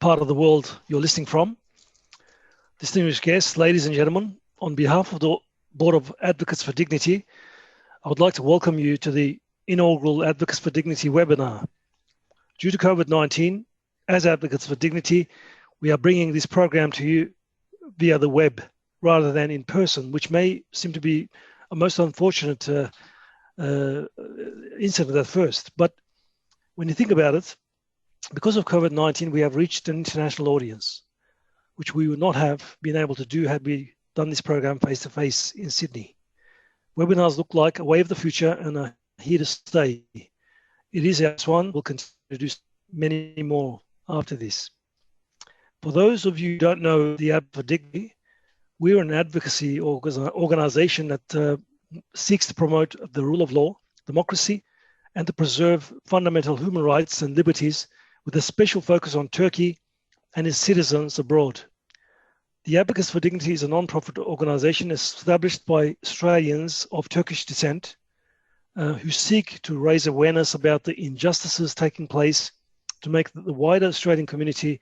part of the world you're listening from. Distinguished guests, ladies and gentlemen, on behalf of the Board of Advocates for Dignity, I would like to welcome you to the inaugural Advocates for Dignity webinar. Due to COVID-19, as Advocates for Dignity, we are bringing this program to you via the web rather than in person, which may seem to be a most unfortunate incident at first. But when you think about it, because of COVID-19, we have reached an international audience, which we would not have been able to do had we done this program face-to-face in Sydney. Webinars look like a way of the future and are here to stay. It is our one. We'll continue to do many more after this. For those of you who don't know the Advocates for Dignity, we're an advocacy organization that seeks to promote the rule of law, democracy, and to preserve fundamental human rights and liberties with a special focus on Turkey and its citizens abroad. The Advocates for Dignity is a non-profit organization established by Australians of Turkish descent who seek to raise awareness about the injustices taking place to make the wider Australian community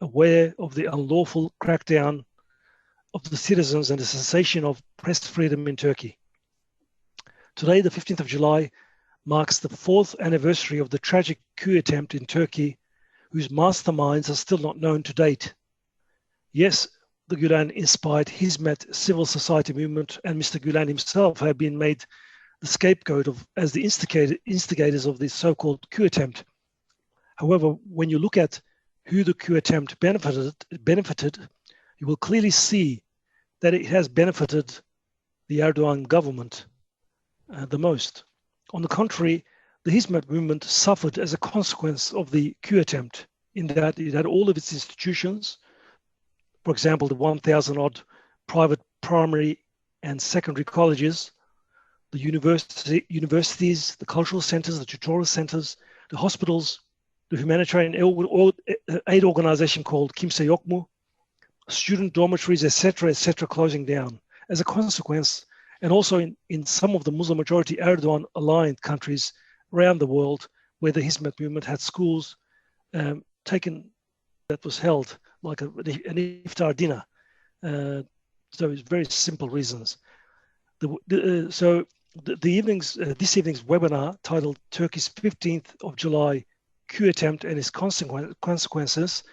aware of the unlawful crackdown of the citizens and the cessation of press freedom in Turkey. Today, the 15th of July, marks the 4th anniversary of the tragic coup attempt in Turkey, whose masterminds are still not known to date. Yes, the Gulen-inspired Hizmet civil society movement and Mr. Gulen himself have been made the scapegoat as the instigators of this so-called coup attempt. However, when you look at who the coup attempt benefited, you will clearly see that it has benefited the Erdogan government the most. On the contrary, the Hizmet movement suffered as a consequence of the coup attempt in that it had all of its institutions, for example, the 1,000 odd private primary and secondary colleges, the universities, the cultural centers, the tutorial centers, the hospitals, the humanitarian aid organization called Kimse Yok Mu, student dormitories, etc., closing down. As a consequence, and also in some of the Muslim majority Erdogan-aligned countries around the world where the Hizmet movement had schools that was held like an iftar dinner. So it's very simple reasons. This evening's webinar titled Turkey's 15th of July coup attempt and its consequences.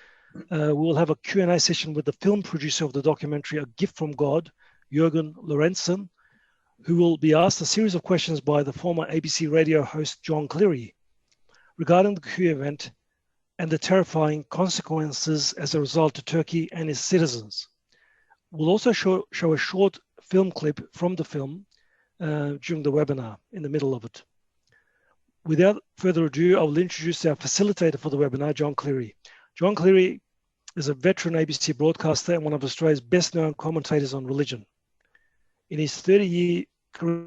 We'll have a Q&A session with the film producer of the documentary A Gift from God, Jürgen Lorentzen, who will be asked a series of questions by the former ABC radio host John Cleary regarding the coup event and the terrifying consequences as a result to Turkey and its citizens. We'll also show a short film clip from the film during the webinar in the middle of it. Without further ado, I will introduce our facilitator for the webinar, John Cleary. John Cleary is a veteran ABC broadcaster and one of Australia's best-known commentators on religion. In his 30-year career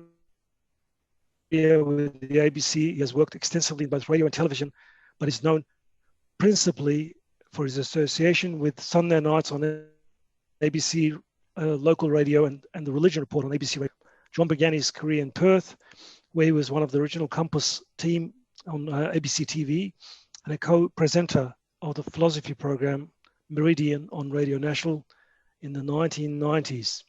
with the ABC, he has worked extensively in both radio and television, but is known principally for his association with Sunday nights on ABC local radio and the Religion Report on ABC Radio. John began his career in Perth, where he was one of the original Compass team on ABC TV and a co-presenter of the philosophy program Meridian on Radio National in the 1990s.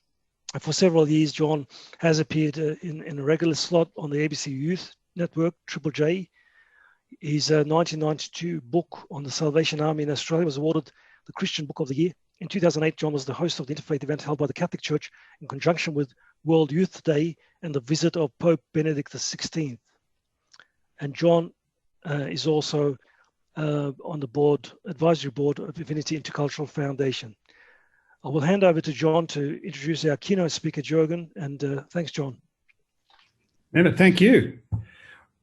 And for several years, John has appeared in a regular slot on the ABC Youth Network, Triple J. His 1992 book on the Salvation Army in Australia was awarded the Christian Book of the Year. In 2008, John was the host of the interfaith event held by the Catholic Church in conjunction with World Youth Day and the visit of Pope Benedict XVI. And John is also on the advisory board of Affinity Intercultural Foundation. I will hand over to John to introduce our keynote speaker, Jürgen, and thanks, John. Mehmet, thank you.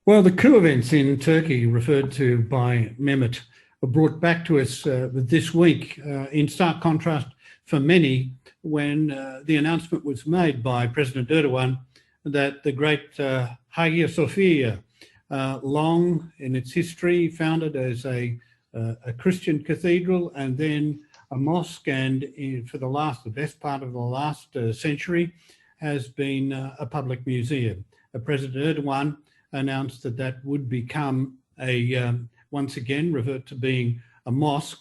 Well, the coup events in Turkey referred to by Mehmet were brought back to us this week in stark contrast for many when the announcement was made by President Erdogan that the great Hagia Sophia, long in its history, founded as a Christian cathedral and then a mosque, and for the best part of the last century has been a public museum. President Erdogan announced that would become once again revert to being a mosque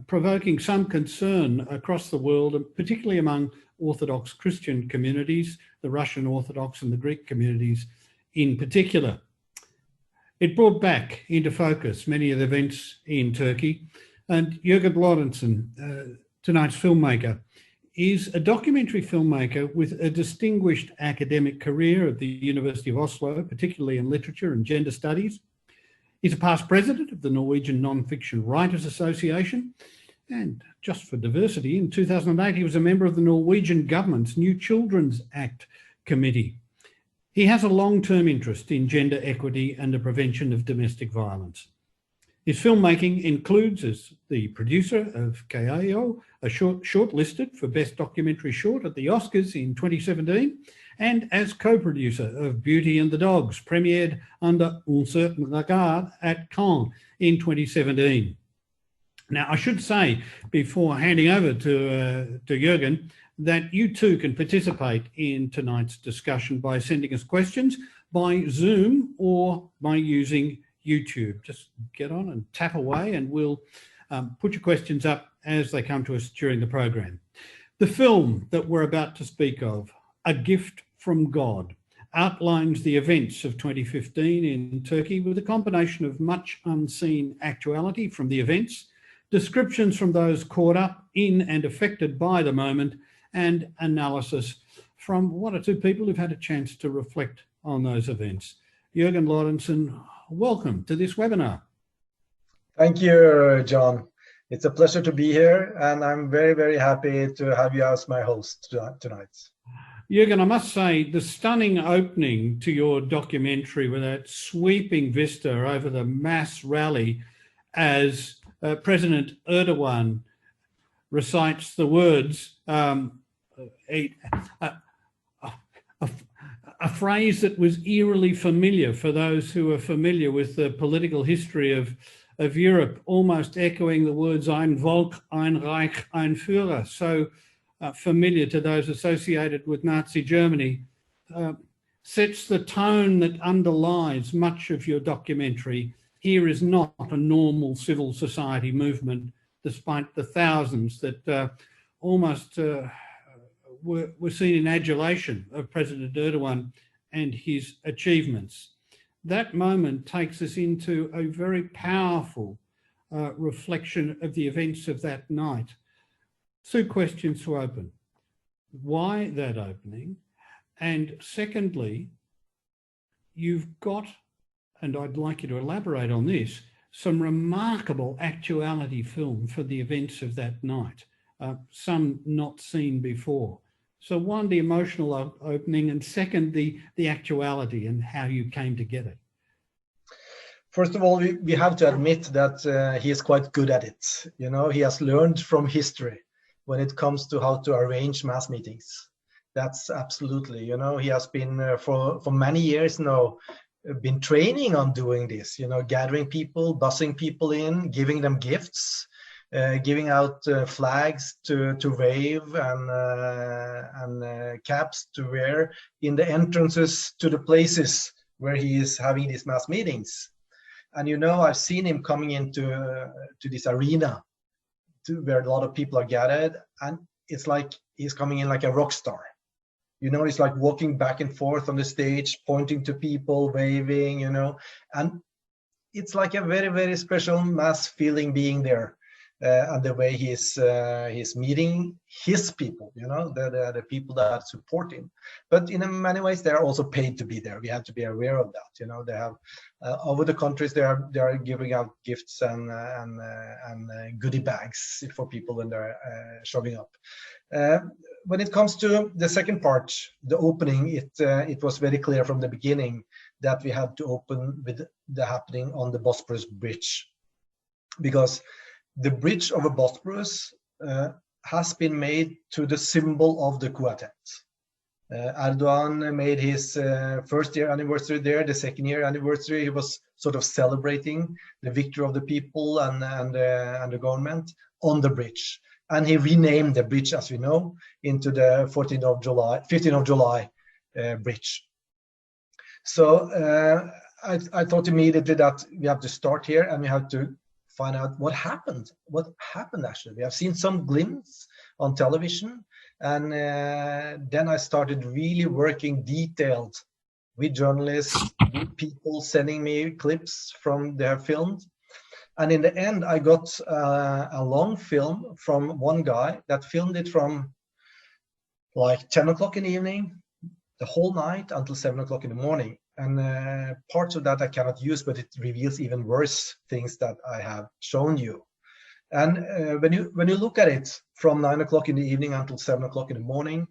provoking some concern across the world, and particularly among Orthodox Christian communities, the Russian Orthodox and the Greek communities in particular. It brought back into focus many of the events in Turkey, and Jürgen Lorentzen, tonight's filmmaker, is a documentary filmmaker with a distinguished academic career at the University of Oslo, particularly in literature and gender studies. He's a past president of the Norwegian Non-Fiction Writers Association, and just for diversity, in 2008 he was a member of the Norwegian government's New Children's Act committee. He has a long-term interest in gender equity and the prevention of domestic violence. His filmmaking includes, as the producer of K.A.O., a shortlisted for Best Documentary Short at the Oscars in 2017, and as co-producer of Beauty and the Dogs, premiered under Un Certain Regard at Cannes in 2017. Now, I should say, before handing over to Jürgen, that you too can participate in tonight's discussion by sending us questions by Zoom or by using YouTube. Just get on and tap away and we'll put your questions up as they come to us during the program. The film that we're about to speak of, A Gift from God, outlines the events of 2015 in Turkey with a combination of much unseen actuality from the events, descriptions from those caught up in and affected by the moment, and analysis from one or two people who've had a chance to reflect on those events. Jürgen Lorentzen, welcome to this webinar. Thank you, John. It's a pleasure to be here, and I'm very, very happy to have you as my host tonight. Jürgen, I must say, the stunning opening to your documentary with that sweeping vista over the mass rally as President Erdogan recites the words, a phrase that was eerily familiar for those who are familiar with the political history of Europe, almost echoing the words Ein Volk, ein Reich, ein Führer, so familiar to those associated with Nazi Germany, sets the tone that underlies much of your documentary. Here is not a normal civil society movement, despite the thousands that almost were seen in adulation of President Erdogan and his achievements. That moment takes us into a very powerful reflection of the events of that night. Two questions to open. Why that opening? And secondly, you've got, and I'd like you to elaborate on this, some remarkable actuality film for the events of that night, some not seen before. So one, the emotional opening, and second, the actuality and how you came to get it. First of all, we have to admit that he is quite good at it. You know, he has learned from history when it comes to how to arrange mass meetings. That's absolutely, you know, he has been for many years now, been training on doing this, you know, gathering people, bussing people in, giving them gifts, giving out flags to wave and caps to wear in the entrances to the places where he is having these mass meetings. And you know, I've seen him coming into to this arena where a lot of people are gathered, and it's like he's coming in like a rock star. You know, he's like walking back and forth on the stage, pointing to people, waving, you know, and it's like a very, very special mass feeling being there. And the way he's meeting his people, you know, the people that support him. But in many ways, they are also paid to be there. We have to be aware of that. You know, they have over the countries they are giving out gifts and goodie bags for people when they're showing up. When it comes to the second part, the opening, it was very clear from the beginning that we had to open with the happening on the Bosporus Bridge, because the bridge over Bosporus has been made to the symbol of the coup attempt. Erdogan made his first year anniversary there, the second year anniversary. He was sort of celebrating the victory of the people and the government on the bridge. And he renamed the bridge, as we know, into the 15th of July bridge. So I thought immediately that we have to start here and we have to find out what happened. What happened actually? We have seen some glimpse on television, and then I started really working detailed with journalists, with people sending me clips from their films. And in the end, I got a long film from one guy that filmed it from like 10 o'clock in the evening, the whole night until 7 o'clock in the morning. And parts of that I cannot use, but it reveals even worse things that I have shown you. And when you look at it from 9 o'clock in the evening until 7 o'clock in the morning,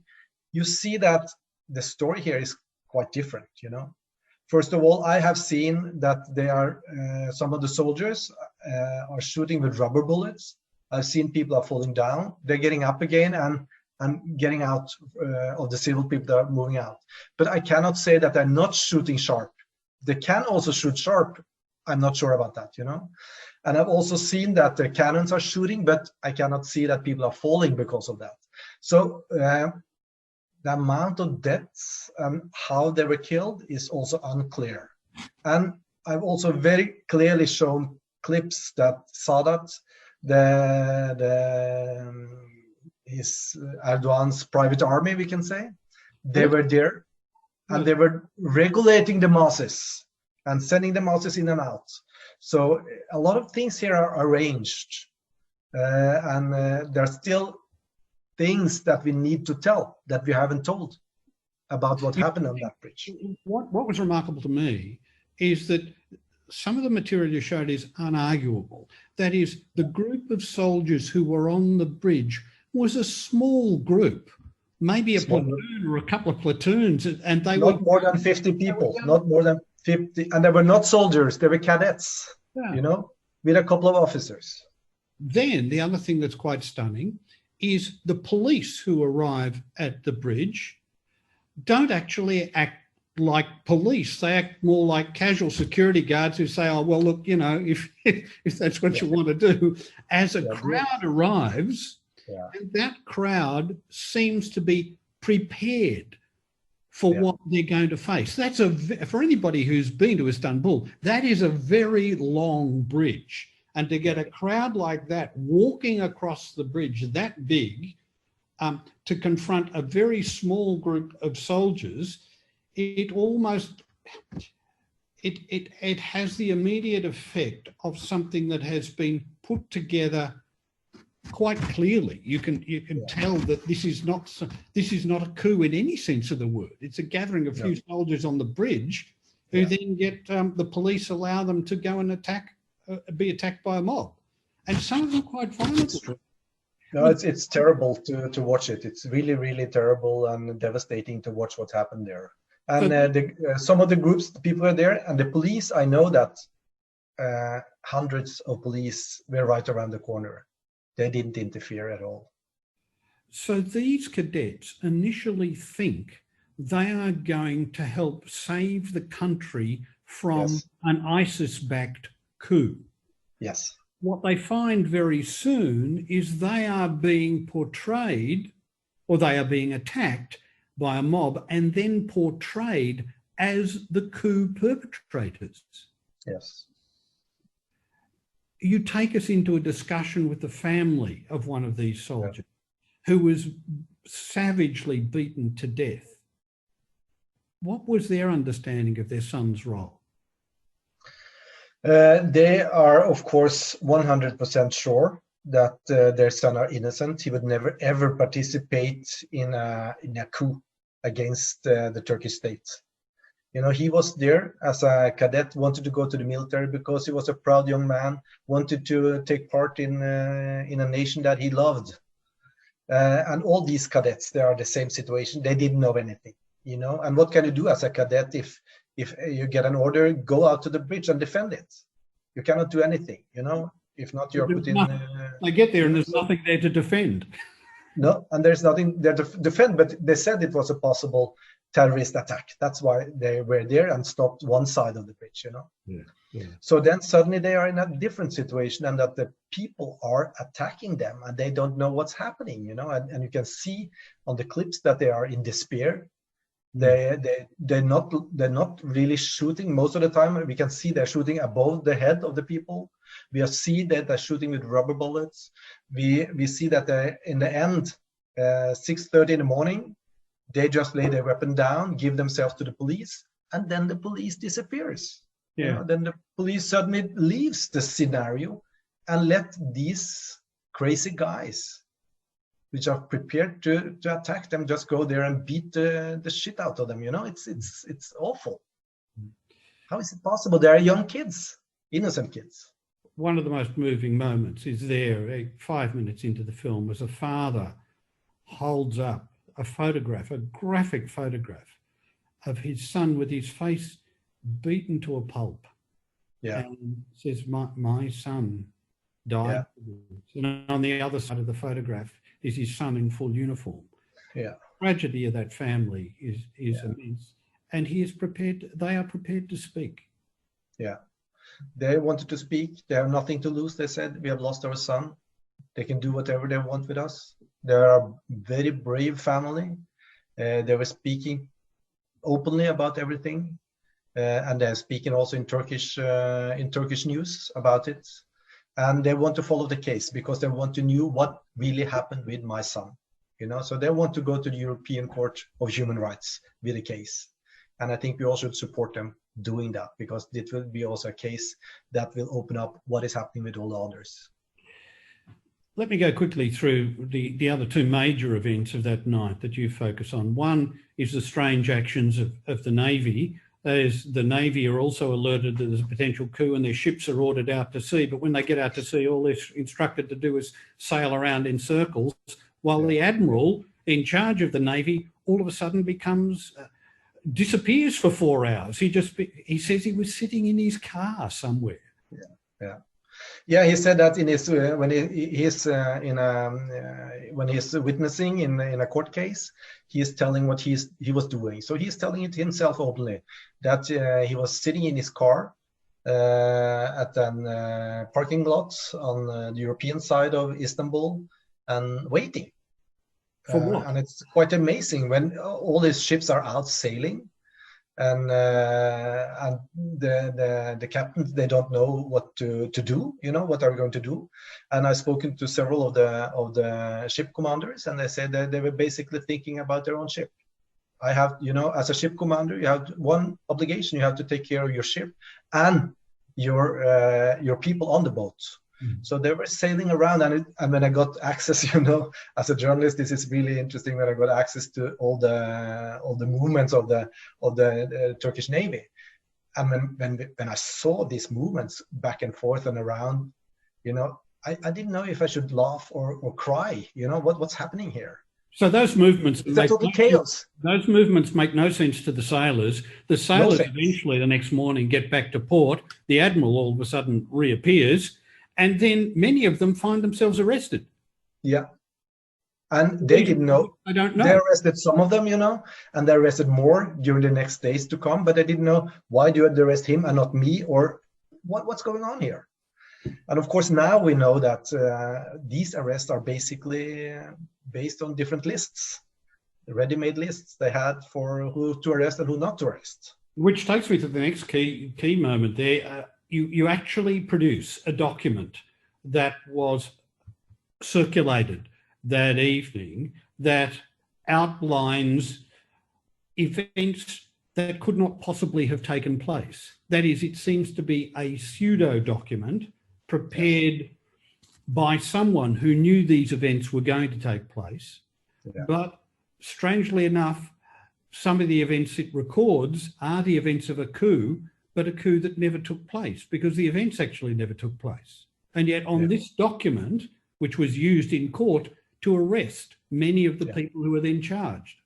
you see that the story here is quite different, you know. First of all, I have seen that they are some of the soldiers are shooting with rubber bullets. I've seen people are falling down. They're getting up again and getting out of the civil people that are moving out. But I cannot say that they're not shooting sharp. They can also shoot sharp. I'm not sure about that, you know. And I've also seen that the cannons are shooting, but I cannot see that people are falling because of that. So the amount of deaths and how they were killed is also unclear. And I've also very clearly shown clips that Sadat, his Erdogan's private army, we can say, they were there and they were regulating the masses and sending the masses in and out. So a lot of things here are arranged, and there are still things that we need to tell that we haven't told about what happened on that bridge. What was remarkable to me is that some of the material you showed is unarguable. That is, the group of soldiers who were on the bridge was a small group, maybe a platoon or a couple of platoons, and they were not more than 50 people, not more than 50, and they were not soldiers, they were cadets, you know, with a couple of officers. Then the other thing that's quite stunning is the police who arrive at the bridge don't actually act like police. They act more like casual security guards who say, oh, well, look, you know, if that's what you want to do. As a crowd arrives, and that crowd seems to be prepared for what they're going to face. That's for anybody who's been to Istanbul, that is a very long bridge. And to get a crowd like that walking across the bridge that big to confront a very small group of soldiers, it almost, it has the immediate effect of something that has been put together quite clearly. You can tell that this is not a coup in any sense of the word. It's a gathering of few soldiers on the bridge who then get the police allow them to go and be attacked by a mob, and some of them quite violently. No, it's terrible to watch it. It's really, really terrible and devastating to watch what happened there. And some of the groups, the people are there, and the police, I know that hundreds of police were right around the corner. They didn't interfere at all. So these cadets initially think they are going to help save the country from an ISIS-backed coup. Yes. What they find very soon is they are being portrayed, or they are being attacked by a mob and then portrayed as the coup perpetrators. Yes. You take us into a discussion with the family of one of these soldiers who was savagely beaten to death. What was their understanding of their son's role? They are, of course, 100% sure that their son are innocent. He would never, ever participate in a coup against the Turkish state. You know, he was there as a cadet, wanted to go to the military because he was a proud young man, wanted to take part in a nation that he loved. And all these cadets, they are the same situation. They didn't know anything, you know. And what can you do as a cadet if you get an order, go out to the bridge and defend it? You cannot do anything, you know. If not, you're put in... I get there and there's nothing there to defend. No, and there's nothing there to defend, but they said it was a possible terrorist attack. That's why they were there and stopped one side of the bridge, you know. So then suddenly they are in a different situation, and that the people are attacking them and they don't know what's happening, you know. And you can see on the clips that they are in despair. They're not really shooting most of the time. We can see they're shooting above the head of the people, We have seen that they're shooting with rubber bullets. We see that in the end, 6:30 in the morning, they just lay their weapon down, give themselves to the police, and then the police disappears. Yeah. You know, then the police suddenly leaves the scenario and let these crazy guys, which are prepared to attack them, just go there and beat the shit out of them. You know, it's awful. How is it possible? They are young kids, innocent kids. One of the most moving moments is there, 5 minutes into the film, as a father holds up a photograph, a graphic photograph of his son with his face beaten to a pulp. Yeah. And says, my son died. Yeah. And on the other side of the photograph is his son in full uniform. Yeah. The tragedy of that family is immense. And they are prepared to speak. Yeah. They wanted to speak. They have nothing to lose. They said, we have lost our son. They can do whatever they want with us. They are a very brave family. They were speaking openly about everything. And they're speaking also in Turkish news about it. And they want to follow the case because they want to know what really happened with my son. You know, so they want to go to the European Court of Human Rights with a case. And I think we all should support them doing that, because it will be also a case that will open up what is happening with all the others. Let me go quickly through the other two major events of that night that you focus on. One is the strange actions of the Navy. As the Navy are also alerted that there's a potential coup and their ships are ordered out to sea. But when they get out to sea, all they're instructed to do is sail around in circles, while the Admiral in charge of the Navy all of a sudden disappears for 4 hours. He says he was sitting in his car somewhere. Yeah, he said that in his when he's witnessing in a court case, he is telling what he was doing. So he's telling it himself openly that he was sitting in his car at a parking lot on the European side of Istanbul and waiting. For what? And it's quite amazing when all these ships are out sailing. And the captains, they don't know what to do. You know, what are we going to do? And I've spoken to several of the ship commanders, and they said that they were basically thinking about their own ship. I have, you know, as a ship commander, you have one obligation: you have to take care of your ship and your people on the boat. So they were sailing around, and when I got access, you know, as a journalist, this is really interesting. When I got access to all the movements of the Turkish Navy, and when I saw these movements back and forth and around, you know, I didn't know if I should laugh or cry. You know, what's happening here? So those movements make total chaos. Those movements make no sense to the sailors. The sailors eventually the next morning get back to port. The Admiral all of a sudden reappears. And then many of them find themselves arrested. Yeah. And they didn't know. I don't know. They arrested some of them, you know, and they arrested more during the next days to come. But they didn't know, why do they arrest him and not me? Or what's going on here? And of course, now we know that these arrests are basically based on different lists, ready-made lists they had for who to arrest and who not to arrest. Which takes me to the next key moment there. You actually produce a document that was circulated that evening that outlines events that could not possibly have taken place. That is, it seems to be a pseudo document prepared by someone who knew these events were going to take place. Yeah. But strangely enough, some of the events it records are the events of a coup, but a coup that never took place, because the events actually never took place. And yet on this document, which was used in court to arrest many of the people who were then charged.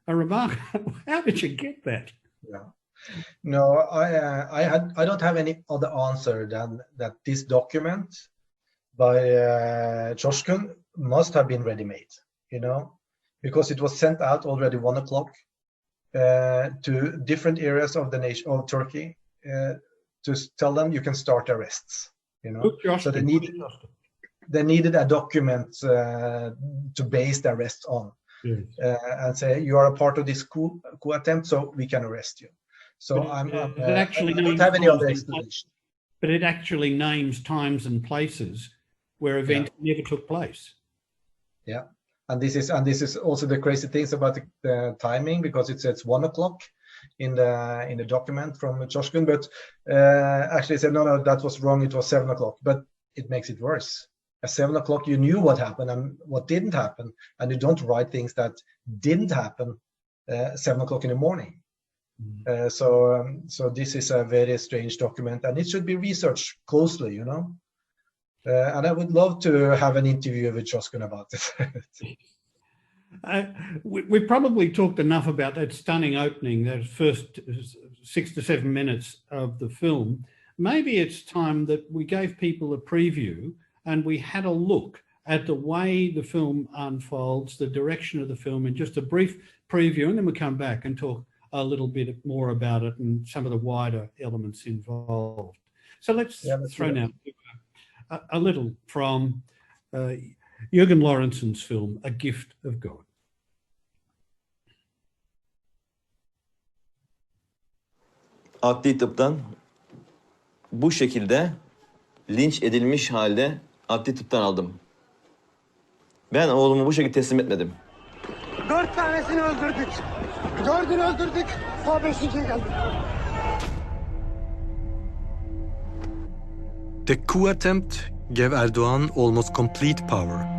A remark, how did you get that? Yeah. No, I don't have any other answer than that this document by Coşkun must have been ready-made, you know, because it was sent out already 1 o'clock. To different areas of the nation of Turkey to tell them you can start arrests. You know, so they needed a document to base the arrest on, and say you are a part of this coup attempt, so we can arrest you. So I don't have any other explanation. but it actually names times and places where events never took place. Yeah, and this is also the crazy things about the timing, because it says 1 o'clock in the document from Joshkun, but actually said no, that was wrong. It was 7 o'clock, but it makes it worse. At 7 o'clock, you knew what happened and what didn't happen, and you don't write things that didn't happen 7 o'clock in the morning. So this is a very strange document, and it should be researched closely, you know. And I would love to have an interview with Joshkun about this. We probably talked enough about that stunning opening, that first 6 to 7 minutes of the film. Maybe it's time that we gave people a preview and we had a look at the way the film unfolds, the direction of the film, in just a brief preview, and then we come back and talk a little bit more about it and some of the wider elements involved. So let's throw now a little from Jürgen Lorenzon's film, A Gift of God. Adli tıptan bu şekilde linç edilmiş halde adli tıptan aldım. Ben oğlumu bu şekilde teslim etmedim. 4 tanesini öldürdük. 4'ünü öldürdük. Daha 5'inciye geldik. The coup attempt gave Erdogan almost complete power.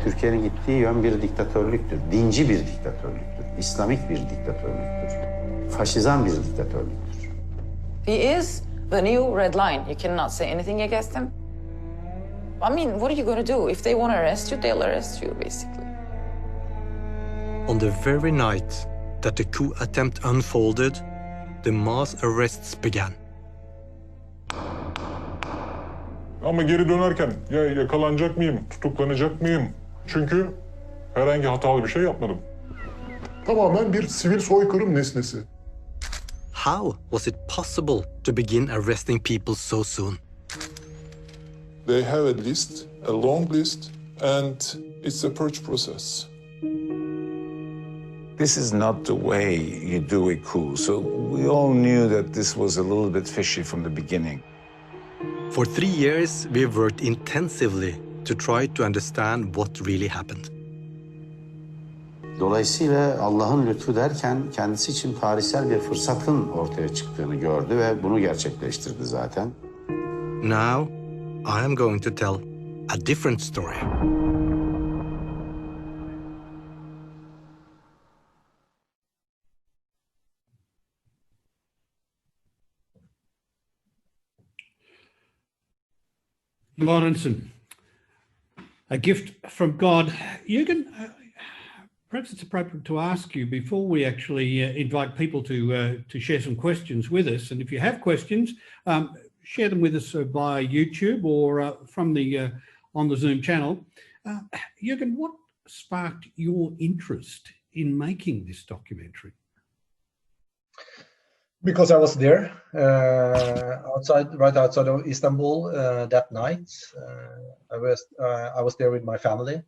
Türkiye'nin gittiği yön bir diktatörlüktür. Dinci bir diktatörlüktür. İslamik bir diktatörlüktür. Faşizan bir diktatörlüktür. He is the new red line. You cannot say anything against him. I mean, what are you going to do? If they want to arrest you, they'll arrest you, basically. On the very night that the coup attempt unfolded, the mass arrests began. Ama geri dönerken ya yakalanacak mıyım, tutuklanacak mıyım? Çünkü herhangi hatalı bir şey yapmadım. Tamamen bir sivil soykırım nesnesi. How was it possible to begin arresting people so soon? They have a list, a long list, and it's a purge process. This is not the way you do a coup. So we all knew that this was a little bit fishy from the beginning. For 3 years, we worked intensively to try to understand what really happened. Dolayısıyla Allah'ın lütfu derken kendisi için tarihsel bir fırsatın ortaya çıktığını gördü ve bunu gerçekleştirdi zaten. Now, I am going to tell a different story. Lorentzon, A Gift from God. Jürgen, perhaps it's appropriate to ask you before we actually invite people to share some questions with us. And if you have questions, share them with us via YouTube or from the on the Zoom channel. Jürgen, what sparked your interest in making this documentary? Because I was there, right outside of Istanbul that night. I was there with my family,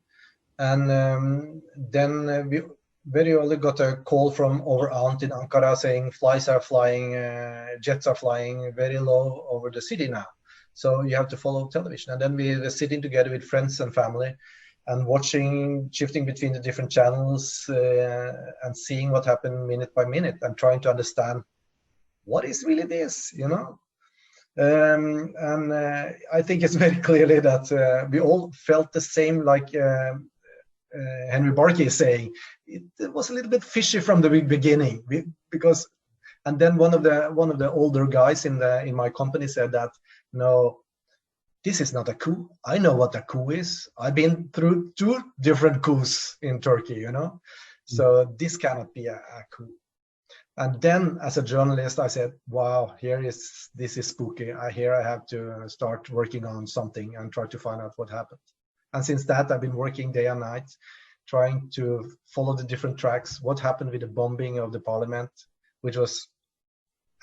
and then we very early got a call from our aunt in Ankara saying flies are flying, jets are flying very low over the city now. So you have to follow television. And then we were sitting together with friends and family and watching, shifting between the different channels and seeing what happened minute by minute and trying to understand what is really this, you know? And I think it's very clearly that we all felt the same, like Henry Barkey is saying. It was a little bit fishy from the beginning, because, and then one of the older guys in my company said that, no, this is not a coup. I know what a coup is. I've been through 2 different coups in Turkey, you know? So this cannot be a coup. And then as a journalist, I said, wow, this is spooky. Here I have to start working on something and try to find out what happened. And since that, I've been working day and night, trying to follow the different tracks. What happened with the bombing of the parliament, which was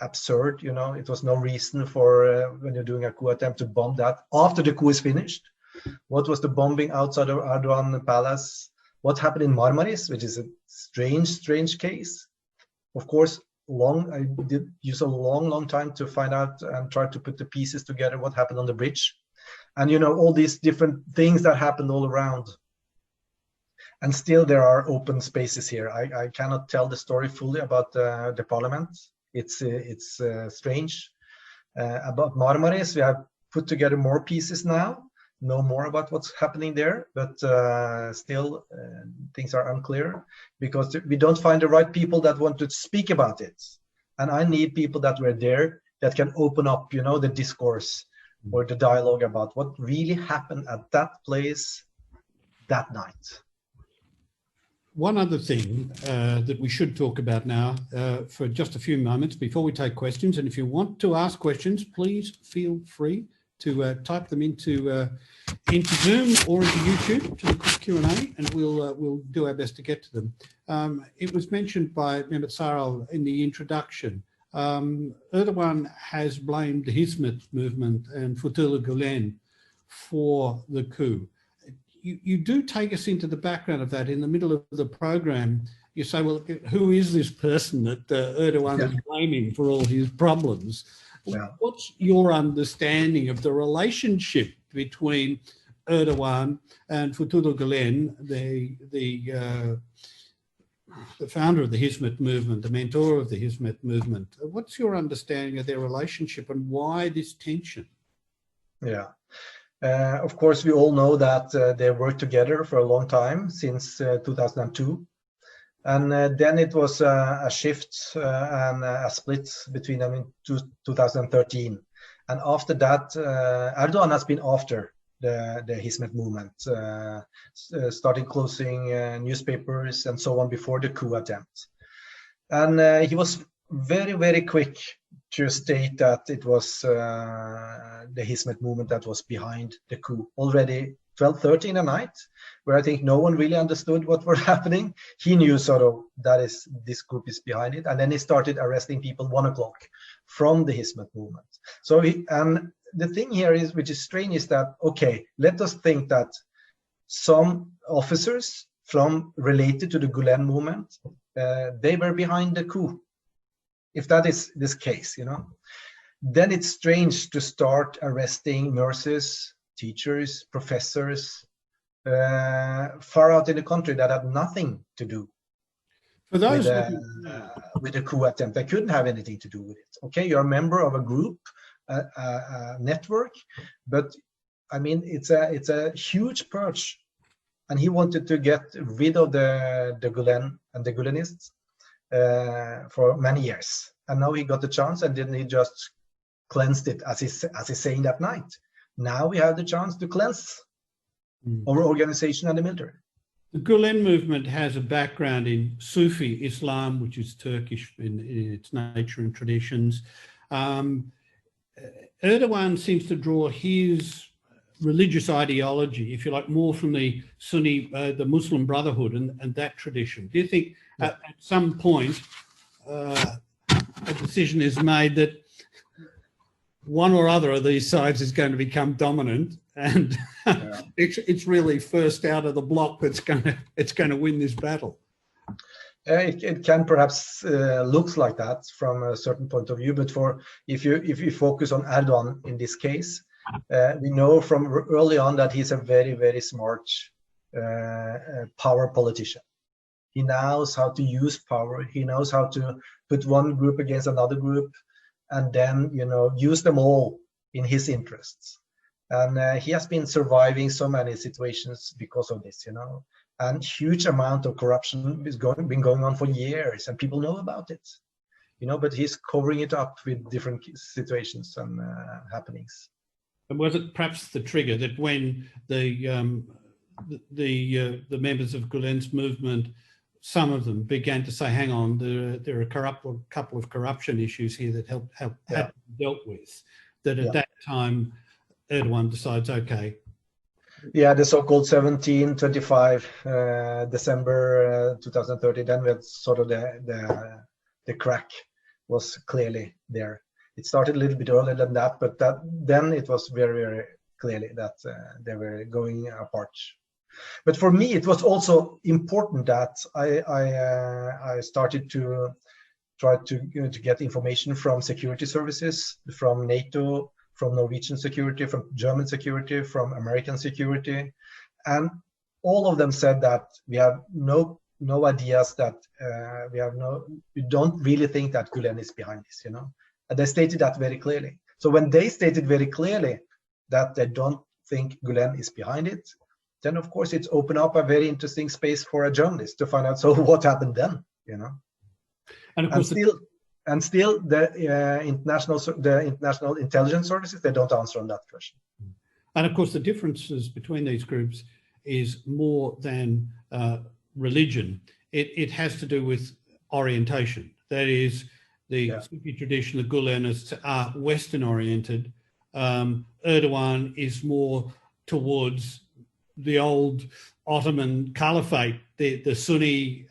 absurd, you know? It was no reason for, when you're doing a coup attempt, to bomb that after the coup is finished. What was the bombing outside of Erdogan Palace? What happened in Marmaris, which is a strange case. Of course, long. I did use a long time to find out and try to put the pieces together. What happened on the bridge, and all these different things that happened all around. And still, there are open spaces here. I cannot tell the story fully about the parliament. It's strange. About Marmaris, we have put together more pieces now. Know more about what's happening there, but still things are unclear because we don't find the right people that want to speak about it. And I need people that were there that can open up, the discourse or the dialogue about what really happened at that place that night. One other thing that we should talk about now for just a few moments before we take questions. And if you want to ask questions, please feel free to type them into Zoom or into YouTube to the quick Q&A, and we'll do our best to get to them. It was mentioned by Mehmet Sarel in the introduction. Erdogan has blamed the Hizmet movement and Fethullah Gulen for the coup. You do take us into the background of that in the middle of the program. You say, well, who is this person that Erdogan is blaming for all his problems? Yeah. What's your understanding of the relationship between Erdogan and Fethullah Gulen, the founder of the Hizmet movement, the mentor of the Hizmet movement? What's your understanding of their relationship and why this tension? Yeah. Of course, we all know that they worked together for a long time, since 2002. And then it was a shift and a split between them in 2013. And after that, Erdogan has been after the Hizmet movement, started closing newspapers and so on before the coup attempt. And he was very, very quick to state that it was the Hizmet movement that was behind the coup. Already 12:30 in the night, where I think no one really understood what was happening. He knew sort of that this group is behind it. And then he started arresting people 1 o'clock from the Hizmet movement. So and the thing here is, which is strange, is that, okay, let us think that some officers related to the Gulen movement, they were behind the coup. If that is this case, then it's strange to start arresting nurses, teachers, professors, far out in the country that had nothing to do with the coup attempt. They couldn't have anything to do with it. Okay, you're a member of a group, a network, but I mean, it's a huge purge, and he wanted to get rid of the Gulen and the Gulenists for many years, and now he got the chance, and then he just cleansed it, as he's saying that night. Now we have the chance to cleanse our organization and the military. The Gulen movement has a background in Sufi Islam, which is Turkish in its nature and traditions. Erdogan seems to draw his religious ideology, if you like, more from the Sunni, the Muslim Brotherhood and that tradition. Do you think at some point a decision is made that one or other of these sides is going to become dominant, and it's really first out of the block that's going to win this battle? It can perhaps looks like that from a certain point of view, but if you focus on Erdogan in this case, we know from early on that he's a very, very smart power politician. He knows how to use power. He knows how to put one group against another group, and then use them all in his interests. And he has been surviving so many situations because of this, and huge amount of corruption has been going on for years, and people know about it, but he's covering it up with different situations and happenings. And was it perhaps the trigger that when the members of Gulen's movement, some of them began to say, hang on, there are a couple of corruption issues here that had to be dealt with, that at that time Erdogan decides, okay. Yeah, the so-called 1725 December 2030, then we had sort of the crack was clearly there. It started a little bit earlier than that, but then it was very, very clearly that they were going apart. But for me, it was also important that I started to tried to get information from security services, from NATO, from Norwegian security, from German security, from American security, and all of them said that we have no ideas, that we don't really think that Gulen is behind this, you know. And they stated that very clearly. So when they stated very clearly that they don't think Gulen is behind it, then of course it's opened up a very interesting space for a journalist to find out, so what happened then, you know. And of course, still the international intelligence services, they don't answer on that question. And of course, the differences between these groups is more than religion. It has to do with orientation. That is, the Sufi tradition, the Gulenists are Western oriented. Erdogan is more towards the old Ottoman Caliphate, the Sunni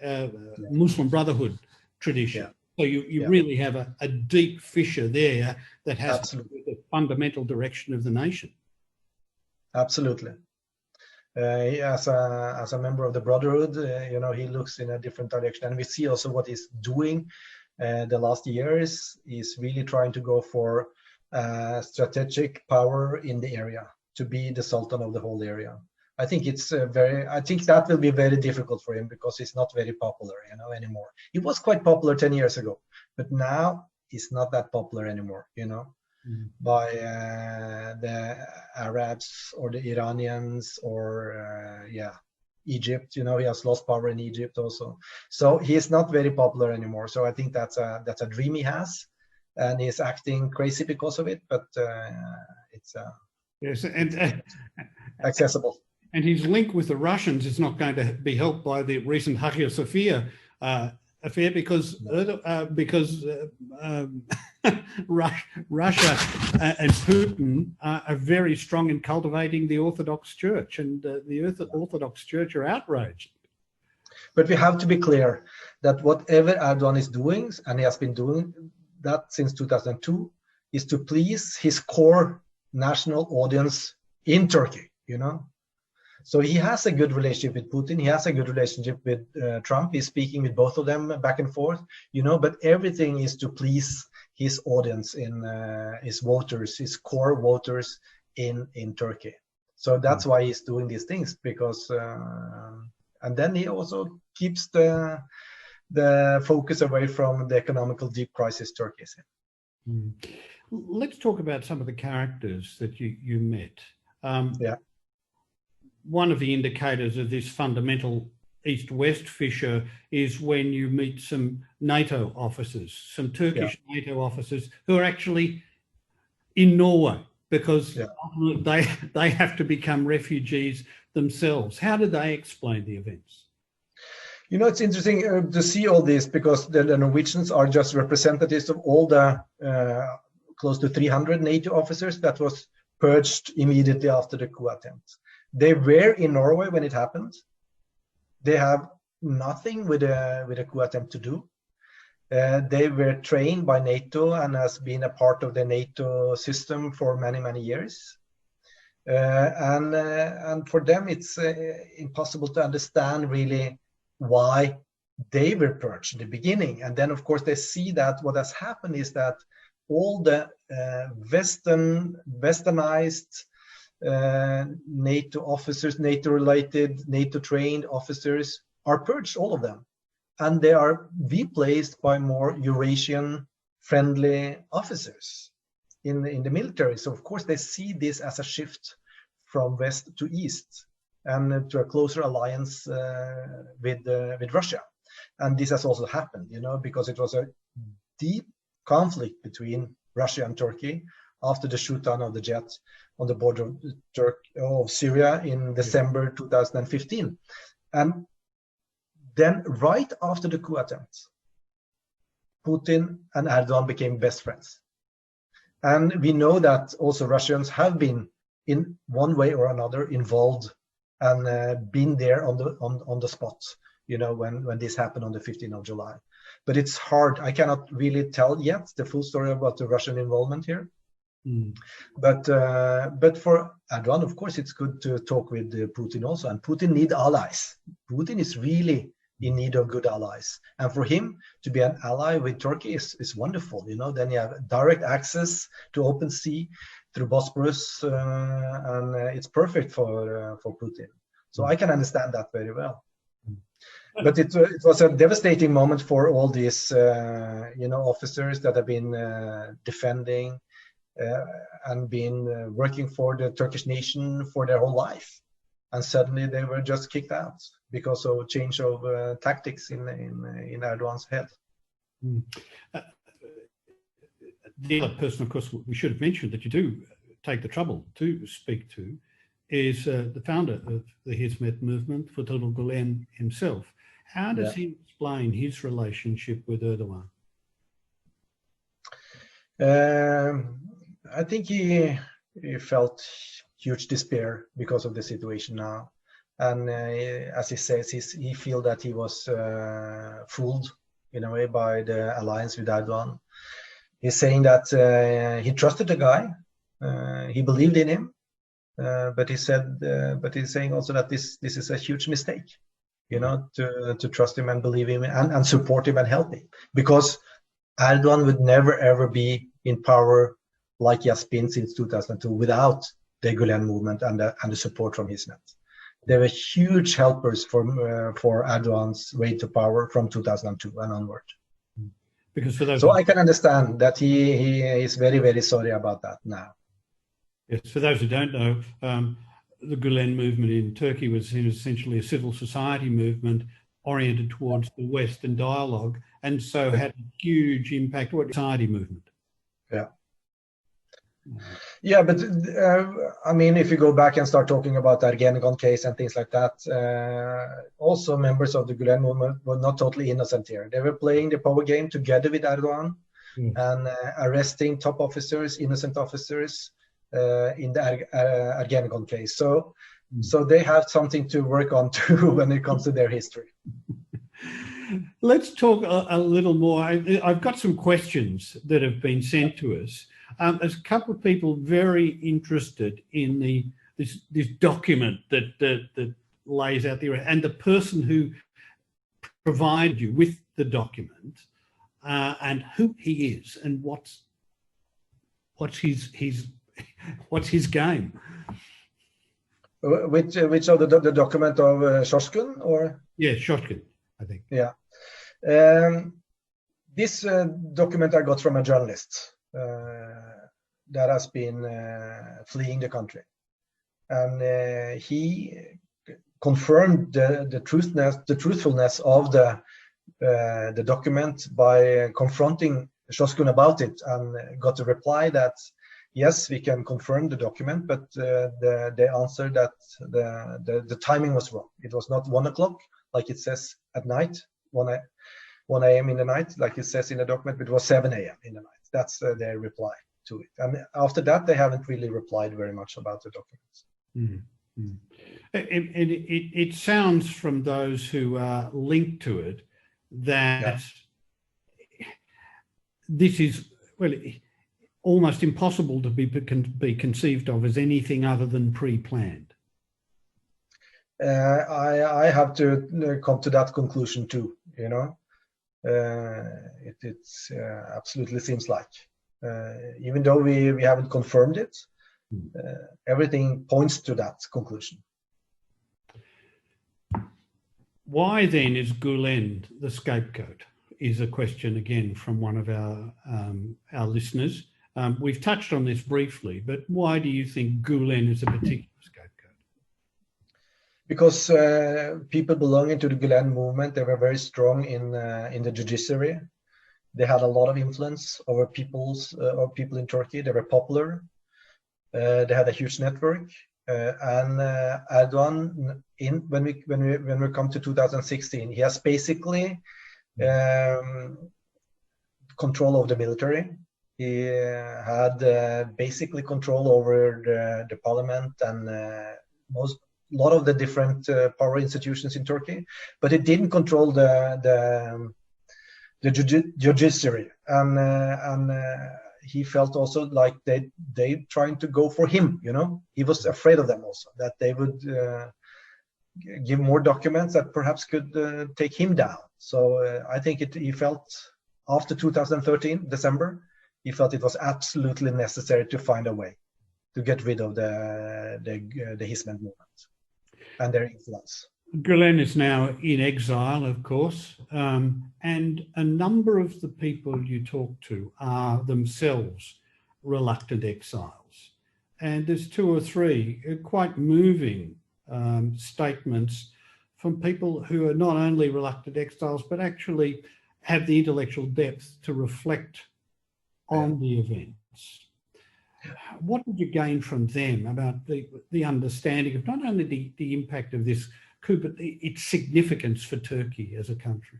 Muslim Brotherhood tradition. Yeah. So you really have a deep fissure there that has to do with the fundamental direction of the nation. Absolutely. As a member of the Brotherhood, you know, he looks in a different direction, and we see also what he's doing the last years is really trying to go for strategic power in the area, to be the Sultan of the whole area. I think it's I think that will be very difficult for him, because he's not very popular, you know, anymore. He was quite popular 10 years ago, but now he's not that popular anymore, you know, by the Arabs or the Iranians or Egypt. You know, he has lost power in Egypt also, so he is not very popular anymore. So I think that's a dream he has, and he's acting crazy because of it, but it's yes, and accessible. And his link with the Russians is not going to be helped by the recent Hagia Sophia affair, because Russia and Putin are very strong in cultivating the Orthodox Church, and the Orthodox Church are outraged. But we have to be clear that whatever Erdogan is doing, and he has been doing that since 2002, is to please his core national audience in Turkey, you know. So he has a good relationship with Putin. He has a good relationship with Trump. He's speaking with both of them back and forth, you know, but everything is to please his audience, in his voters, his core voters in Turkey. So that's why he's doing these things, because, and then he also keeps the focus away from the economical deep crisis Turkey is in. Let's talk about some of the characters that you met. One of the indicators of this fundamental East-West fissure is when you meet some NATO officers, some Turkish NATO officers who are actually in Norway, because they have to become refugees themselves. How did they explain the events? You know, it's interesting to see all this, because the Norwegians are just representatives of all the close to 300 NATO officers that was purged immediately after the coup attempt. They were in Norway when it happened. They have nothing with a coup attempt to do. They were trained by NATO and has been a part of the NATO system for many, many years. And for them, it's impossible to understand really why they were purged in the beginning. And then, of course, they see that what has happened is that all the westernized NATO officers, NATO-related, NATO-trained officers are purged, all of them. And they are replaced by more Eurasian-friendly officers in the military. So, of course, they see this as a shift from west to east and to a closer alliance with Russia. And this has also happened, you know, because it was a deep conflict between Russia and Turkey after the shoot-down of the jet on the border of Syria in December 2015. And then right after the coup attempt, Putin and Erdogan became best friends. And we know that also Russians have been in one way or another involved and been there on the spot, you know, when this happened on the 15th of July. But it's hard. I cannot really tell yet the full story about the Russian involvement here. But for Erdogan, of course, it's good to talk with Putin also. And Putin needs allies. Putin is really in need of good allies. And for him to be an ally with Turkey is wonderful. Then you have direct access to open sea through Bosporus, and it's perfect for Putin. So I can understand that very well. But it was a devastating moment for all these, officers that have been defending and been working for the Turkish nation for their whole life, and suddenly they were just kicked out because of change of tactics in Erdogan's head. The other person, of course, we should have mentioned that you do take the trouble to speak to is the founder of the Hizmet movement, Fethullah Gulen himself. How does he explain his relationship with Erdogan? I think he felt huge despair because of the situation now. And as he says, he feel that he was fooled in a way by the alliance with Erdogan. He's saying that he trusted the guy, he believed in him, but he's saying also that this is a huge mistake, to trust him and believe him and support him and help him, because Erdogan would never ever be in power like he has been since 2002 without the Gulen movement and the support from Hizmet. They were huge helpers for Erdogan's way to power from 2002 and onward. Because for those so I can understand that he is very, very sorry about that now. Yes, for those who don't know, the Gulen movement in Turkey was essentially a civil society movement oriented towards the West and dialogue, and so had a huge impact on the society movement. Yeah. Yeah, but if you go back and start talking about the Ergenekon case and things like that, also members of the Gulen movement were not totally innocent here. They were playing the power game together with Erdogan and arresting top officers, innocent officers in the Ergenekon case. So they have something to work on too when it comes to their history. Let's talk a little more. I've got some questions that have been sent to us. There's a couple of people very interested in this document that lays out there, and the person who provided you with the document, and who he is, and what's his game. Which of the document of Shoshkun, or? Yeah, Shoshkun, I think. Yeah. This document I got from a journalist that has been fleeing the country, and he confirmed the truthfulness of the document by confronting Shoshkun about it, and got a reply that yes, we can confirm the document, but they answered that the timing was wrong. It was not 1 o'clock like it says at night, 1 a.m. in the night, like it says in the document, but it was 7 a.m. in the night. That's their reply to it. And after that, they haven't really replied very much about the documents. Mm-hmm. And it sounds from those who are linked to it that this is, well, almost impossible to be conceived of as anything other than pre-planned. I have to come to that conclusion too, It absolutely seems like, even though we haven't confirmed it, everything points to that conclusion. Why then is Gulen the scapegoat? Is a question again from one of our listeners. We've touched on this briefly, but why do you think Gulen is a particular scapegoat? Because people belonging to the Gulen movement, they were very strong in the judiciary. They had a lot of influence over people in Turkey. They were popular. They had a huge network. And Erdogan, when we come to 2016, he has basically control of the military. He had basically control over the parliament and a lot of the different power institutions in Turkey, but it didn't control the judiciary, and he felt also like they trying to go for him. He was afraid of them also, that they would give more documents that perhaps could take him down. So I think he felt after 2013, December, he felt it was absolutely necessary to find a way to get rid of the Hizmet movement and their influence. Gulen is now in exile, of course, and a number of the people you talk to are themselves reluctant exiles. And there's 2 or 3 quite moving statements from people who are not only reluctant exiles, but actually have the intellectual depth to reflect on the events. What did you gain from them about the understanding of not only the impact of this coup, but its significance for Turkey as a country?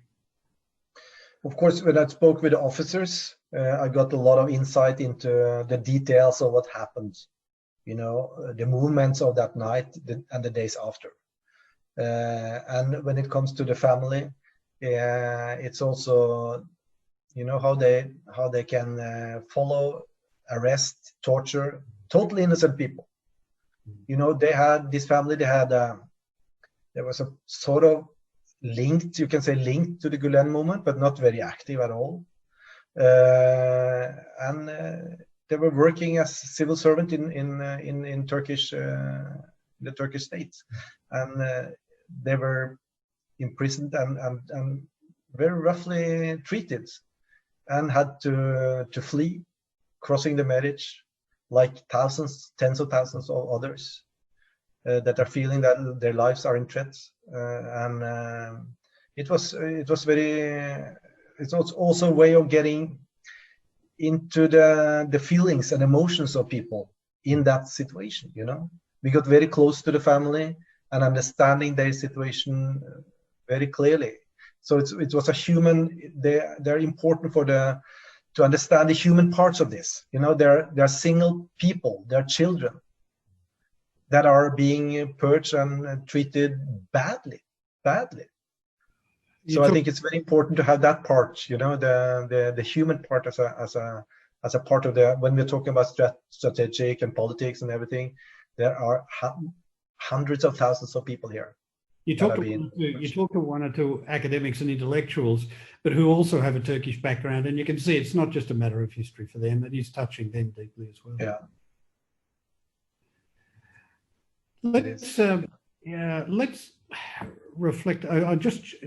Of course, when I spoke with the officers, I got a lot of insight into the details of what happened, you know, the movements of that night and the days after. And when it comes to the family, it's also, you know, how they can follow, arrest, torture totally innocent people. You know, they had this family, there was a sort of linked, you can say linked to the Gulen movement, but not very active at all. And they were working as civil servant in Turkish, the Turkish state, and they were imprisoned and very roughly treated, and had to flee, crossing the Meric, like thousands, tens of thousands of others that are feeling that their lives are in threat. And it was also a way of getting into the feelings and emotions of people in that situation. You know, we got very close to the family and understanding their situation very clearly. So it was a human. They're important to understand the human parts of this. You know, they're single people, they're children that are being purged and treated badly. So I think it's very important to have that part, you know, the human part as a part of when we're talking about strategic and politics and everything. There are hundreds of thousands of people here. You talk to 1 or 2 academics and intellectuals, but who also have a Turkish background, and you can see it's not just a matter of history for them; it is touching them deeply as well. Yeah. Let's reflect.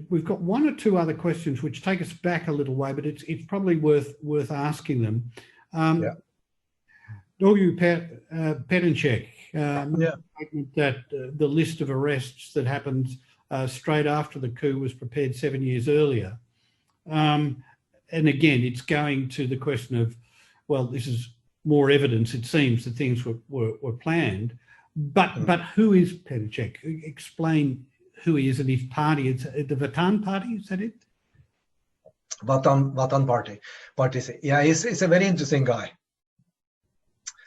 We've got 1 or 2 other questions which take us back a little way, but it's probably worth asking them. Dorgu Perinček, that the list of arrests that happened straight after the coup was prepared 7 years earlier. And again, it's going to the question of, well, this is more evidence, it seems, that things were planned. But who is Perinček? Explain who he is and his party. It's the Vatan Party, is that it? Vatan Party. Yeah, he's a very interesting guy.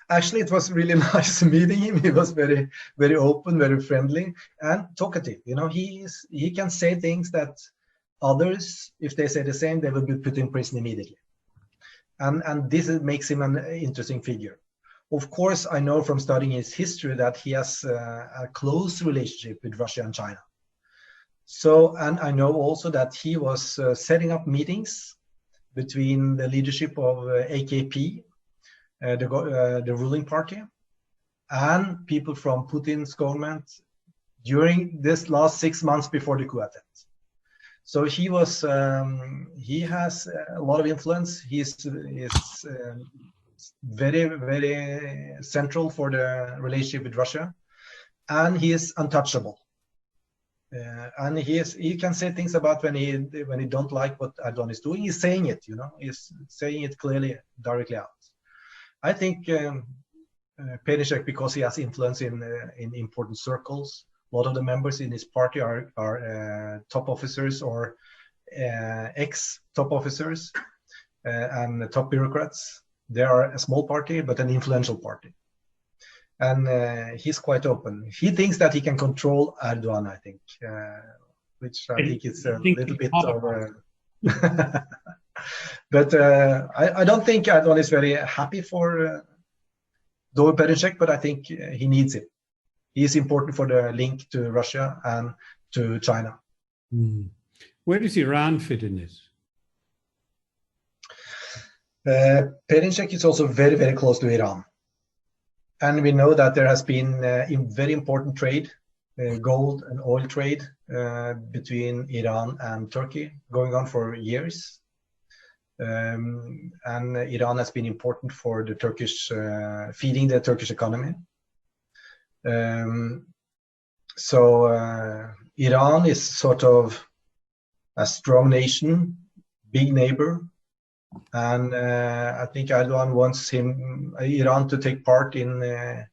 Actually, it was really nice meeting him. He was very, very open, very friendly, and talkative. You know, he can say things that others, if they say the same, they will be put in prison immediately. And this makes him an interesting figure. Of course, I know from studying his history that he has a close relationship with Russia and China. So, and I know also that he was setting up meetings between the leadership of AKP, the ruling party, and people from Putin's government during this last 6 months before the coup attempt. So he has a lot of influence. He's very, very central for the relationship with Russia, and he is untouchable. And he can say things about when he don't like what Erdogan is doing. He's saying it, you know. He's saying it clearly, directly out. I think Perinček, because he has influence in important circles, a lot of the members in his party are top officers or ex-top officers and top bureaucrats. They are a small party, but an influential party. And he's quite open. He thinks that he can control Erdogan, I think, which I think is a little bit of... But I don't think Erdogan is very happy for Dorgu Perinček, but I think he needs it. He is important for the link to Russia and to China. Where does Iran fit in this? Perinçek is also very, very close to Iran. And we know that there has been very important trade, gold and oil trade between Iran and Turkey going on for years. And Iran has been important for the Turkish, feeding the Turkish economy. So Iran is sort of a strong nation, big neighbor. And I think Erdogan wants Iran to take part in the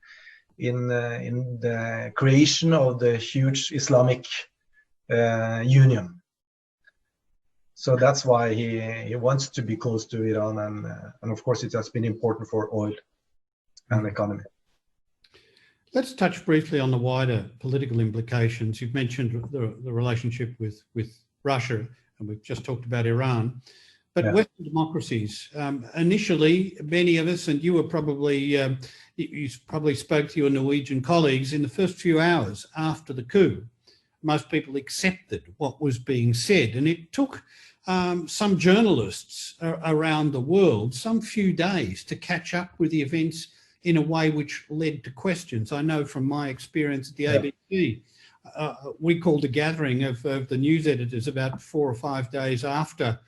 creation of the huge Islamic union. So that's why he wants to be close to Iran, and of course it has been important for oil and economy. Let's touch briefly on the wider political implications. You've mentioned the relationship with Russia, and we've just talked about Iran. But Western democracies, initially, many of us, and you were probably, you probably spoke to your Norwegian colleagues in the first few hours after the coup, most people accepted what was being said. And it took some journalists around the world some few days to catch up with the events in a way which led to questions. I know from my experience at the ABC, we called a gathering of the news editors about 4 or 5 days after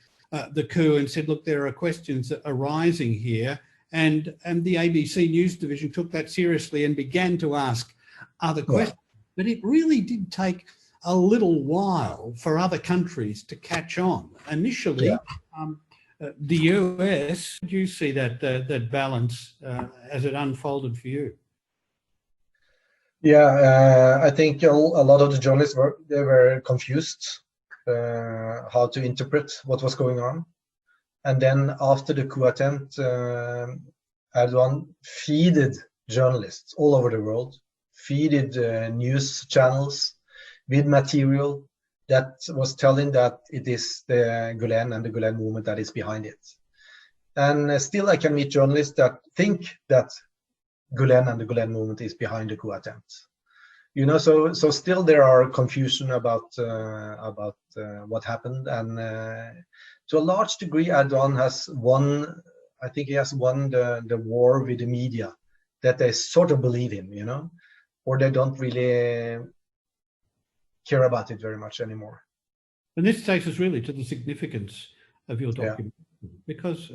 the coup and said, look, there are questions arising here. And the ABC News division took that seriously and began to ask other questions. But it really did take a little while for other countries to catch on. Initially, the US, did you see that balance as it unfolded for you? Yeah, I think a lot of the journalists were confused how to interpret what was going on. And then after the coup attempt, Erdogan feeded journalists all over the world, feeded news channels with material that was telling that it is the Gulen and the Gulen movement that is behind it. And still I can meet journalists that think that Gulen and the Gulen movement is behind the coup attempt. You know, so still there are confusion about what happened, and to a large degree, Erdogan has won. I think he has won the war with the media that they sort of believe in, you know, or they don't really care about it very much anymore. And this takes us really to the significance of your document, because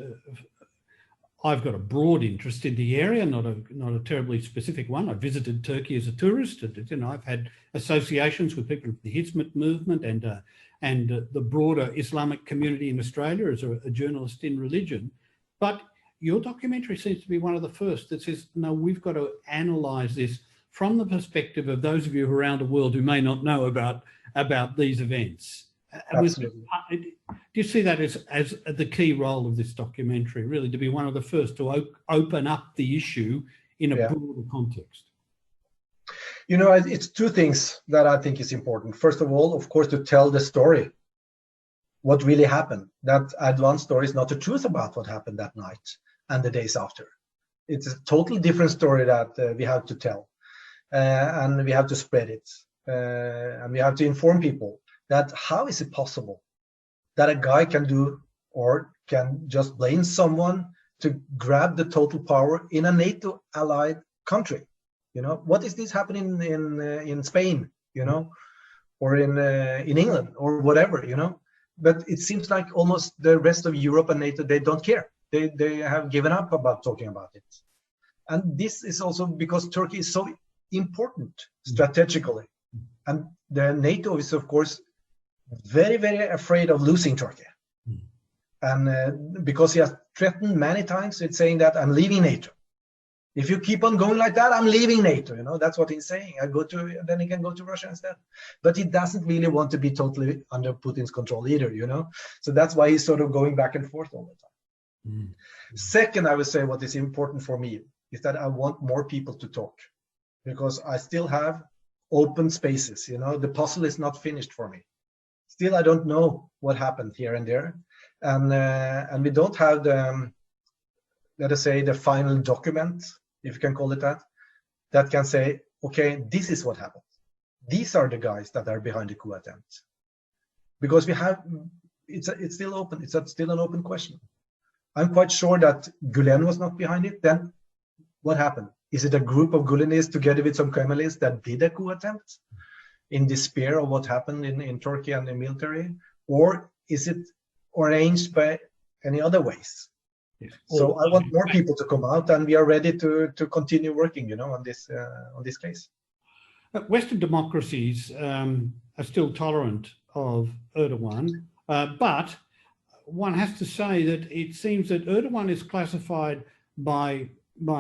I've got a broad interest in the area, not a terribly specific one. I visited Turkey as a tourist, and you know, I've had associations with people of the Hizmet movement and the broader Islamic community in Australia as a journalist in religion. But your documentary seems to be one of the first that says, no, we've got to analyse this from the perspective of those of you around the world who may not know about these events. Absolutely. Do you see that as the key role of this documentary, really, to be one of the first to open up the issue in a broader context? You know, it's two things that I think is important. First of all, of course, to tell the story, what really happened. That Erdogan's story is not the truth about what happened that night and the days after. It's a totally different story that we have to tell, and we have to spread it, and we have to inform people that how is it possible that a guy can do or can just blame someone to grab the total power in a NATO allied country? You know, what is this happening in Spain, you know, or in England or whatever, you know? But it seems like almost the rest of Europe and NATO, they don't care. They have given up about talking about it. And this is also because Turkey is so important strategically. And the NATO is, of course, very, very afraid of losing Turkey. And because he has threatened many times with saying that I'm leaving NATO. If you keep on going like that, I'm leaving NATO. You know, that's what he's saying. Then he can go to Russia instead. But he doesn't really want to be totally under Putin's control either, you know. So that's why he's sort of going back and forth all the time. Second, I would say what is important for me is that I want more people to talk, because I still have open spaces. You know, the puzzle is not finished for me. Still, I don't know what happened here and there, and we don't have the, let us say, the final document, if you can call it that can say okay, this is what happened. These are the guys that are behind the coup attempt. Because it's still open. It's still an open question. I'm quite sure that Gulen was not behind it. Then what happened? Is it a group of Gulenists together with some Kemalists that did a coup attempt in despair of what happened in Turkey and the military? Or is it arranged by any other ways? Yes. So I want more people to come out, and we are ready to continue working, on this case. Western democracies are still tolerant of Erdogan, but one has to say that it seems that Erdogan is classified by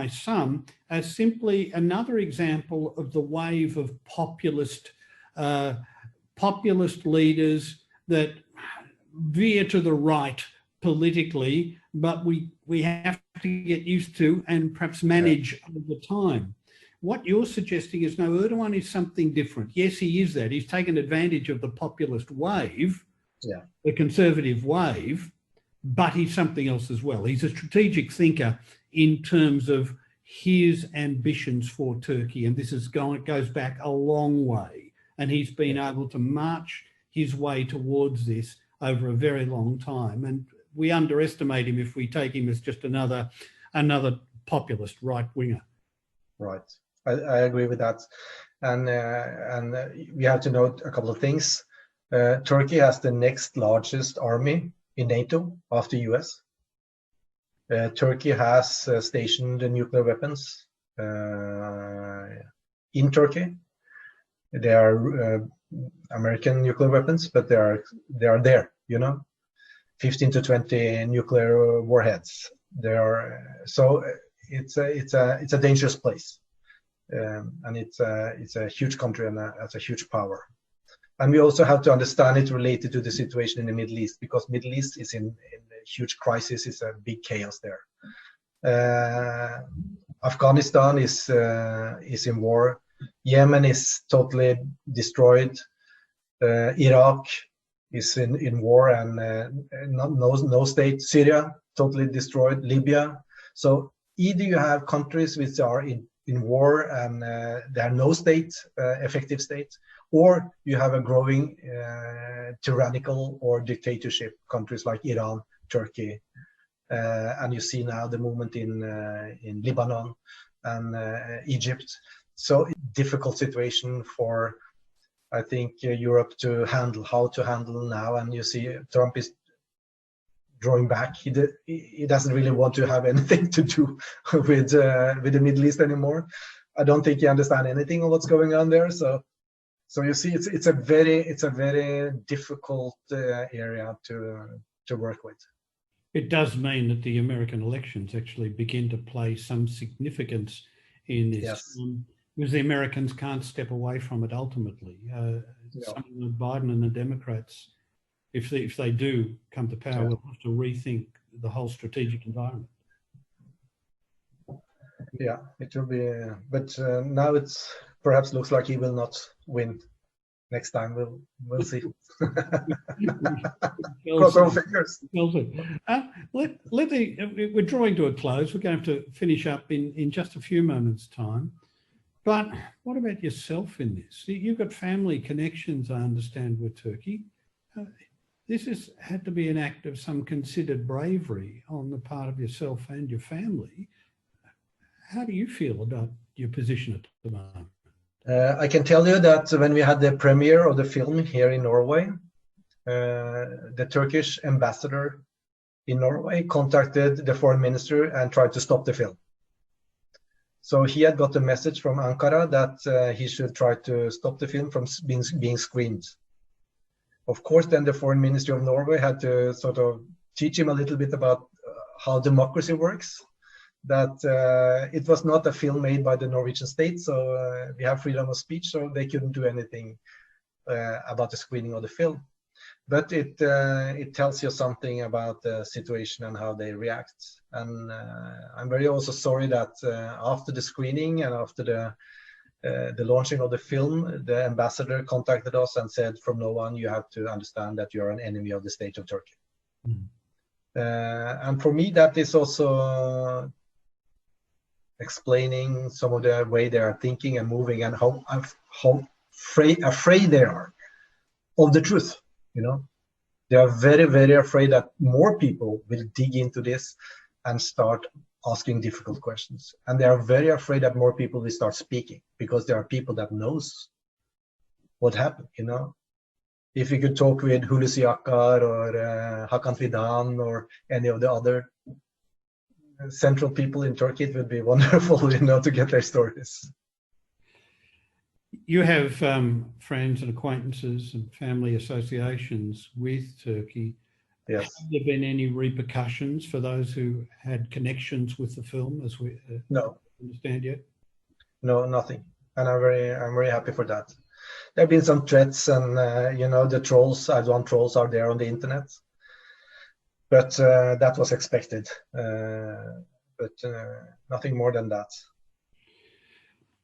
some as simply another example of the wave of populist leaders that veer to the right politically, but we have to get used to and perhaps manage over time. What you're suggesting is, no, Erdogan is something different. Yes, he is that. He's taken advantage of the populist wave, the conservative wave, but he's something else as well. He's a strategic thinker in terms of his ambitions for Turkey, and this goes back a long way. And he's been able to march his way towards this over a very long time. And we underestimate him if we take him as just another populist right winger. Right, I agree with that, and we have to note a couple of things. Turkey has the next largest army in NATO after US. Turkey has stationed nuclear weapons in Turkey. They are American nuclear weapons, but they are there. 15 to 20 nuclear warheads. So it's a dangerous place, and it's a huge country and it's a huge power. And we also have to understand it related to the situation in the Middle East, because Middle East is in a huge crisis. It's a big chaos there. Afghanistan is in war. Yemen is totally destroyed. Iraq is in war and no state. Syria totally destroyed. Libya. So either you have countries which are in war and there are no state, effective state, or you have a growing tyrannical or dictatorship countries like Iran, Turkey, and you see now the movement in Lebanon and Egypt. So difficult situation for, I think, Europe to handle, how to handle now. And you see Trump is drawing back. He doesn't really want to have anything to do with the Middle East anymore. I don't think he understands anything of what's going on there. So you see, it's a very difficult area to work with. It does mean that the American elections actually begin to play some significance in this. Yes. Because the Americans can't step away from it ultimately. Something like Biden and the Democrats, if they do come to power, will have to rethink the whole strategic environment. Yeah, it will be. But now it's perhaps looks like he will not win next time. We'll see. Cross our fingers. We're drawing to a close. We're going to have to finish up in just a few moments' time. But what about yourself in this? You've got family connections, I understand, with Turkey. This has had to be an act of some considered bravery on the part of yourself and your family. How do you feel about your position at the moment? I can tell you that when we had the premiere of the film here in Norway, the Turkish ambassador in Norway contacted the foreign minister and tried to stop the film. So he had got a message from Ankara that he should try to stop the film from being screened. Of course, then the foreign ministry of Norway had to sort of teach him a little bit about how democracy works, that it was not a film made by the Norwegian state, so we have freedom of speech, so they couldn't do anything about the screening of the film. But it tells you something about the situation and how they react. And I'm very also sorry that after the screening and after the launching of the film, the ambassador contacted us and said, from now on, you have to understand that you're an enemy of the state of Turkey. And for me, that is also explaining some of the way they are thinking and moving, and how afraid they are of the truth. You know, they are very, very afraid that more people will dig into this and start asking difficult questions. And they are very afraid that more people will start speaking, because there are people that knows what happened, you know. If you could talk with Hulusi Akar or Hakan Fidan or any of the other central people in Turkey, it would be wonderful, you know, to get their stories. You have friends and acquaintances and family associations with Turkey. Yes. Have there been any repercussions for those who had connections with the film, as we No. understand yet? No, nothing. And I'm very happy for that. There have been some threats, and you know, the trolls, Erdogan trolls, are there on the internet, but that was expected. But nothing more than that.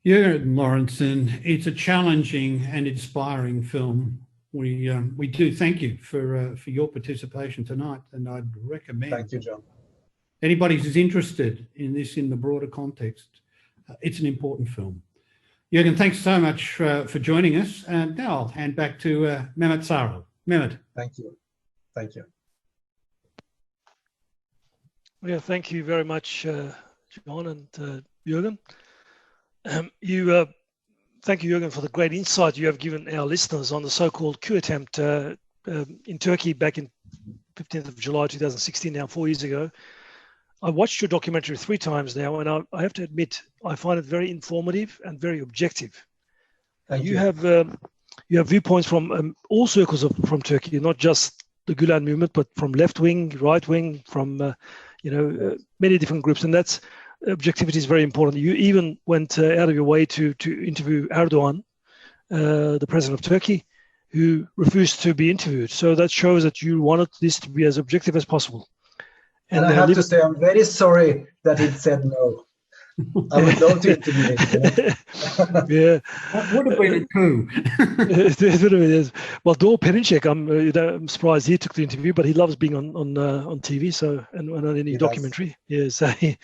Jørgen Lorentzen, it's a challenging and inspiring film. We do thank you for your participation tonight, and I'd recommend. Thank you, John. Anybody who's interested in this in the broader context, it's an important film. Jørgen, thanks so much for joining us. And now I'll hand back to Mehmet Sarıl. Mehmet. Thank you. Thank you. Yeah, thank you very much, John and Jørgen. Thank you, Jørgen, for the great insight you have given our listeners on the so-called coup attempt in Turkey back in 15th of July 2016, now 4 years ago. I watched your documentary 3 times now, and I have to admit, I find it very informative and very objective. Thank you. You have viewpoints from all circles from Turkey, not just the Gülen movement, but from left wing, right wing, from many different groups, and that's objectivity is very important. You even went out of your way to interview Erdogan, the president of Turkey, who refused to be interviewed. So that shows that you wanted this to be as objective as possible. And I have to say, I'm very sorry that he said no. I would love to interview him. Yeah. That would have been a coup. Well, Dor Perinçek, I'm surprised he took the interview, but he loves being on TV, so and on any documentary. Yeah, so he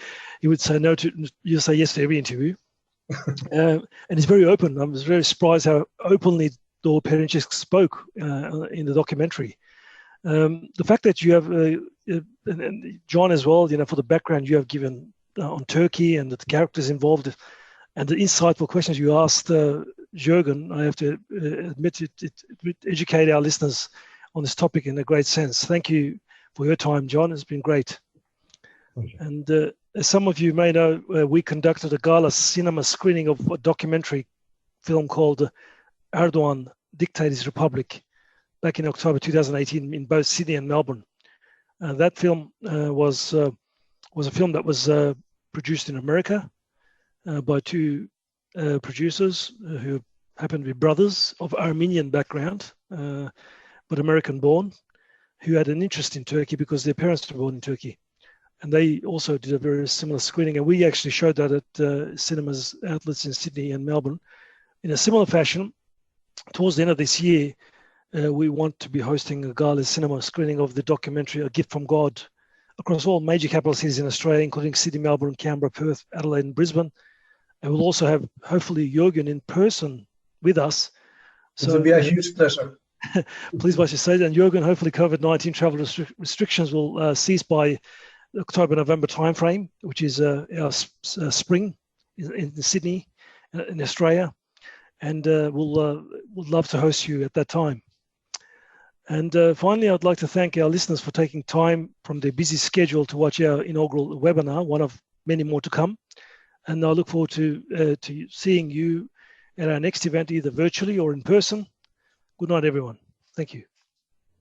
would say no to, you say yes to every interview. And he's very open. I was very surprised how openly Dor Perinçek spoke in the documentary. The fact that you have, and John as well, for the background you have given on Turkey and the characters involved and the insightful questions you asked Jørgen, I have to admit it educate our listeners on this topic in a great sense. Thank you for your time, John. It's been great. Pleasure. And as some of you may know, we conducted a gala cinema screening of a documentary film called Erdogan, Dictate His Republic, back in October 2018 in both Sydney and Melbourne. That film was a film that was produced in America by 2 producers who happened to be brothers of Armenian background, but American born, who had an interest in Turkey because their parents were born in Turkey. And they also did a very similar screening. And we actually showed that at cinemas outlets in Sydney and Melbourne. In a similar fashion, towards the end of this year, we want to be hosting a gala cinema screening of the documentary A Gift from God across all major capital cities in Australia, including Sydney, Melbourne, Canberra, Perth, Adelaide, and Brisbane. And we'll also have, hopefully, Jørgen in person with us. So it'll be a huge pleasure. Please watch your say. And Jørgen, hopefully COVID-19 travel restrictions will cease by October, November timeframe, which is our spring in Sydney, in Australia. And we'll love to host you at that time. And finally, I'd like to thank our listeners for taking time from their busy schedule to watch our inaugural webinar, one of many more to come. And I look forward to seeing you at our next event, either virtually or in person. Good night, everyone. Thank you.